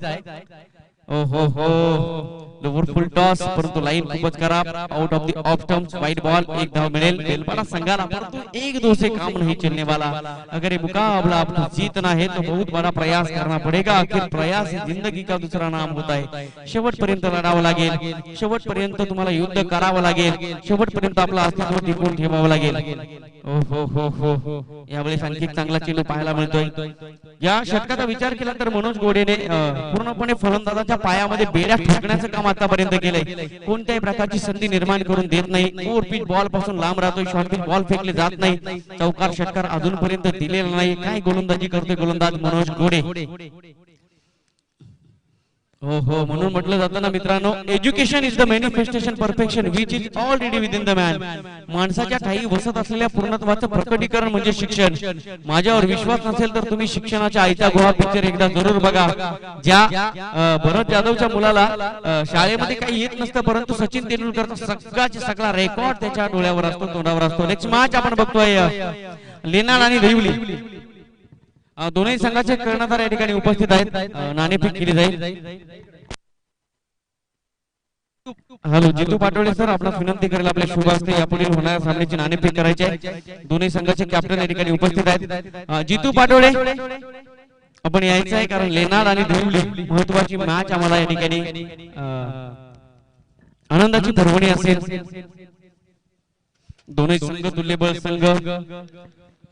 ओव्हर फुल टॉस परंतु लाइन खूपच खराब out of the of stumps wide ball एक धाव मिळेल बेलपाड़ा संघाला परंतु एक दो से काम नहीं चलने वाला अगर ये मुकाबला आपको जीतना है तो बहुत बड़ा प्रयास करना पड़ेगा आखिर प्रयास ही जिंदगी का दूसरा नाम होता है शेवटपर्यंत लढावं लागेल शेवटपर्यंत तुम्हाला युद्ध करावं लागेल शेवटपर्यंत आपलं अस्तित्व टिकवून ठेवावं लागेल यावेळेस आणखी चांगला चेंडू पाहायला मिळतोय या षटकाचा विचार केला तर मनोज गोडेने पूर्णपणे फलंदाजाच्या बॉलरच्या पायामध्ये बेड्या ठोकण्याचं काम आतापर्यंत केलंय. कोणत्याही प्रकारची संधी निर्माण करून देत नाही. फोर पिच बॉल पासून लांब राहतोय. शॉर्ट पिच बॉल फेकले जात नाही. चौकार षटकार अजूनपर्यंत दिलेला नाही. काय गोलंदाजी करतोय गोलंदाज मनोज गोडे. हो हो, म्हणून म्हटलं जातं ना मित्रांनो, education is the manifestation perfection which is already with in the man. माणसाच्या काही वसत असलेल्या पूर्णत्वाचं प्रकटीकरण म्हणजे शिक्षण. माझ्यावर विश्वास नसेल तर तुम्ही शिक्षणाच्या आईचा गुहा पिक्चर एकदा जरूर बघा. ज्या भरत जाधवच्या मुलाला शाळेमध्ये काही येत नसतं, परंतु सचिन तेंडुलकरचा सगळा रेकॉर्ड त्याच्या डोळ्यावर असतो, तोंडावर असतो. नेक्स्ट मॅच आपण बघतोय लेनाड आणि देवली दोन्ही संघाचे कर्णधार या ठिकाणी उपस्थित आहेत. नाणेफेक केली जाईल. हॅलो जितू पाटोळे सर, आपणास विनंती करेल आपल्या शुभ हस्ते यापुढील होणाऱ्या सामन्याची नाणेफेक करायची आहे. दोन्ही संघाचे कॅप्टन या ठिकाणी उपस्थित आहेत. जितू पाटोळे आपण यायचं आहे, कारण लेनाड आणि देवली महत्वाची मॅच आम्हाला या ठिकाणी आनंदाची पर्वणी असेल. दोन्ही संघ तुल्यबळ संघ.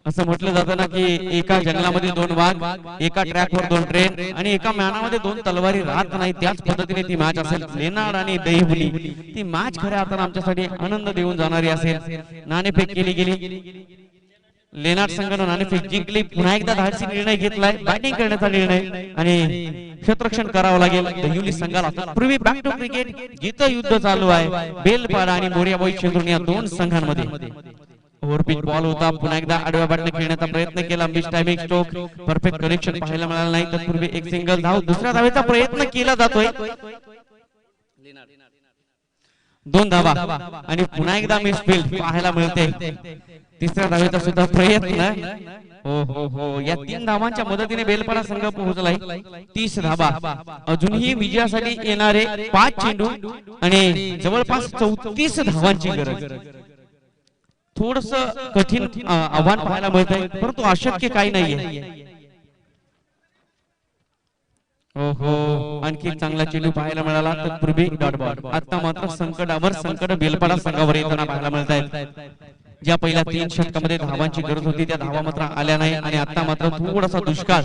असं म्हटलं जातं ना की एका जंगलामध्ये दोन वाघ, एका ट्रॅकवर दोन ट्रेन आणि एका म्यानामध्ये दोन तलवारी राहत नाही. त्याच पद्धतीने ती मॅच असेल. लेनाड आणि देवली ती मॅच खऱ्या अर्थाने आमच्यासाठी आनंद देऊन जाणारी असेल. नाणेफेक केली गेली. लेनाड संघानं नाणेफेक जिंकली. पुन्हा एकदा धाडसी निर्णय घेतलाय, बॅटिंग करण्याचा निर्णय आणि क्षेत्ररक्षण करावं लागेल देवली संघाला. पूर्वी बॅक टू क्रिकेट जिथं युद्ध चालू आहे बेलपाडा आणि मोरियाबाई चेंडूर या दोन संघांमध्ये. ओव्हरपिच बॉल होता. पुन्हा एकदा आडव्या बॅटने खेळण्याचा प्रयत्न केला. Miss timing stroke, perfect connection पाहायला मिळालं नाही. तत्पूर्वी एक सिंगल धाव. दुसऱ्या धावेचा प्रयत्न केला जातोय. दोन धावा आणि पुन्हा एकदा मिस फील्ड पाहायला मिळते. तिसऱ्या धावेचा सुद्धा प्रयत्न. हो हो हो, या 3 धावांच्या मदतीने बेलपाडा संघ पोहोचलाय. 30 धावा. अजूनही विजयासाठी येणारे 5 चेंडू आणि जवळपास 34 धावांची गरज. थोडस कठीण आव्हान पाहायला मिळतंय, परंतु अशक्य काही नाहीये. हो हो, आणखी चांगला चेंडू पाहायला मिळाला. तत्पूर्वी डॉट बॉल. आता मात्र संकटावर संकट बेलपाडा संघावर येताना पाहायला मिळत आहेत. ज्या पहिल्या 3 षटकामध्ये धावांची गरज होती त्या धावा मात्र आल्या नाही आणि आता मात्र थोडासा दुष्काळ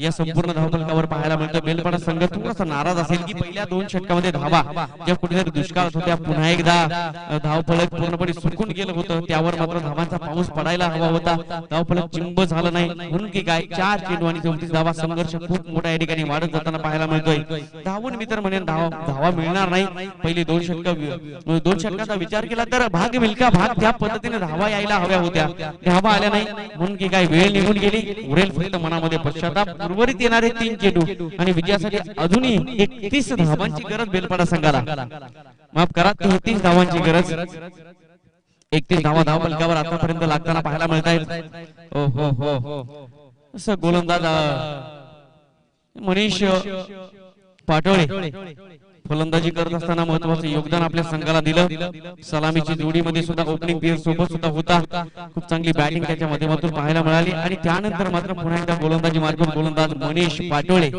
या संपूर्ण धावफलकावर पाहायला मिळतो. बेलपाडा संघ थोडासा नाराज असेल की पहिल्या 2 षटकामध्ये धावा ज्या कुठेतरी दुष्काळात होत्या, पुन्हा एकदा धावफलक पूर्णपणे सुकून गेलं होतं. त्यावर मात्र धावांचा पाऊस पडायला हवा होता. धावफलक चिंब झालं नाही, म्हणून की काय 4 चेंडू आणि 34 धावा. संघर्ष खूप मोठ्या या ठिकाणी वाढत जाताना पाहायला मिळतोय. धावून मित्र म्हणेन धावा मिळणार नाही. पहिली 2 षटकाचा विचार केला तर भाग मिल्का भाग त्या पद्धतीने धावा यायला हव्या होत्या, धावा आल्या नाही. म्हणून की काय वेळ निघून गेली. उरेल फक्त मनामध्ये पश्चाताप. उर्वरित येणारे 3 चेंडू आणि विजयासाठी अजूनही 31 धावांची गरज बेलपाडा संघाला. माफ करा, 33 धावांची गरज. 31 धावा धावफलकावर आतापर्यंत लागताना पाहायला मिळत आहेत. हो हो हो, असं गोलंदाज मनीष पाटोळे फलंदाजी करत असताना महत्वाचं योगदान आपल्या संघाला दिलं. सलामीची जोडीमध्ये सुद्धा ओपनिंग पेअर सोबत सुद्धा होता. खूप चांगली बॅटिंग त्याच्या माध्यमातून पाहायला मिळाली आणि त्यानंतर मात्र पुन्हा एकदा गोलंदाजी मार्फत गोलंदाज मनीष पाटोळे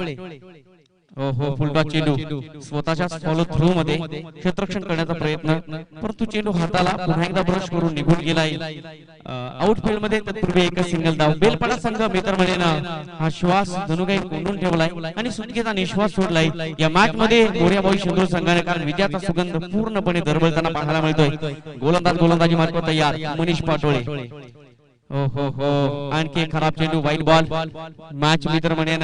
हो हो, फुलटॉस चेंडू स्वतःच्याच फॉलो थ्रू मध्ये क्षेत्ररक्षण करण्याचा प्रयत्न, परंतु चेंडू हाताला पुन्हा एकदा ब्रश करून निघून गेलाय आउटफील्ड मध्ये. तत्पूर्वी एक सिंगल धाव. बेलपाडा संघ मित्र म्हणेन हा श्वास जणू काही कोंडून ठेवलाय आणि सुटकेचा निश्वास सोडलाय या मॅच मध्ये मोर्याबाई चेंडूर संघाने, कारण विजयाचा सुगंध पूर्णपणे दरवळताना पाहायला मिळतोय. गोलंदाजी मार्फत तयार मनीष पाटोळे. हो हो हो, आणखी खराब चेंडू, वाईट बॉल. मॅच मित्र म्हणेन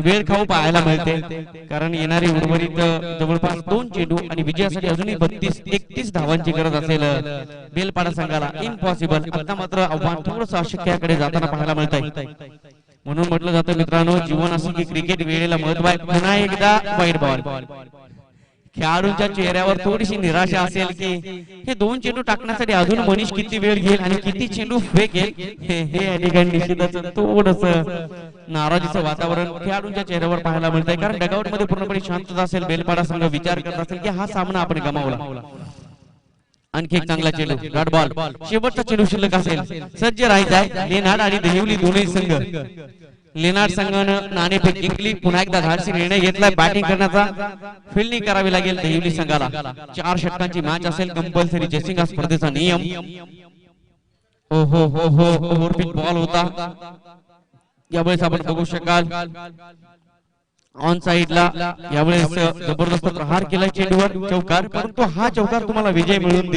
वेळ खाऊ पाहायला मिळते, कारण येणारी उर्वरित जवळपास 2 चेंडू आणि विजयासाठी अजूनही 32-31 धावांची गरज असेल बेलपाडा संघाला. इम्पॉसिबल. आता मात्र आव्हान थोडंसं अशक्याकडे जाताना पाहायला मिळत आहे. म्हणून म्हटलं जातं मित्रांनो, जीवन असं की क्रिकेट वेळेला महत्व आहे. पुन्हा एकदा वाईट बॉल. खेळाडूंच्या चेहऱ्यावर थोडीशी निराशा असेल की हे 2 चेंडू टाकण्यासाठी अजून मनीष किती वेळ घेईल आणि किती चेंडू फेकेल, हे या ठिकाणी निश्चितच थोडंसं नाराजीचं वातावरण खेळाडूंच्या चेहऱ्यावर पाहायला मिळतंय. कारण डगआउट मध्ये पूर्णपणे शांतता असेल. बेलपाडा संघ विचार करत असेल की हा सामना आपण गमावला. आणखी एक चांगला चेंडू, डॉट बॉल. शेवटचा चेंडू शिल्लक असेल. सज्ज राहायचा लेनाड आणि देवली दोन्ही संघ. लेनाड संघानं नाणेफेक जिंकली. पुन्हा एकदा धाडसी निर्णय घेतलाय बॅटिंग करण्याचा. फिल्डिंग करावी लागेल देवली संघाला. 4 षटकांची मॅच असेल. कंपल्सरी चेसिंग हा स्पर्धेचा नियम. हो हो हो हो, ओव्हरपिच बॉल होता. यावेळेस आपण बघू शकाल ऑन साइडला यावेळेस जबरदस्त प्रहार केला चेंडूवर चौकार, परंतु हा चौकार तुम्हाला विजय मिळवून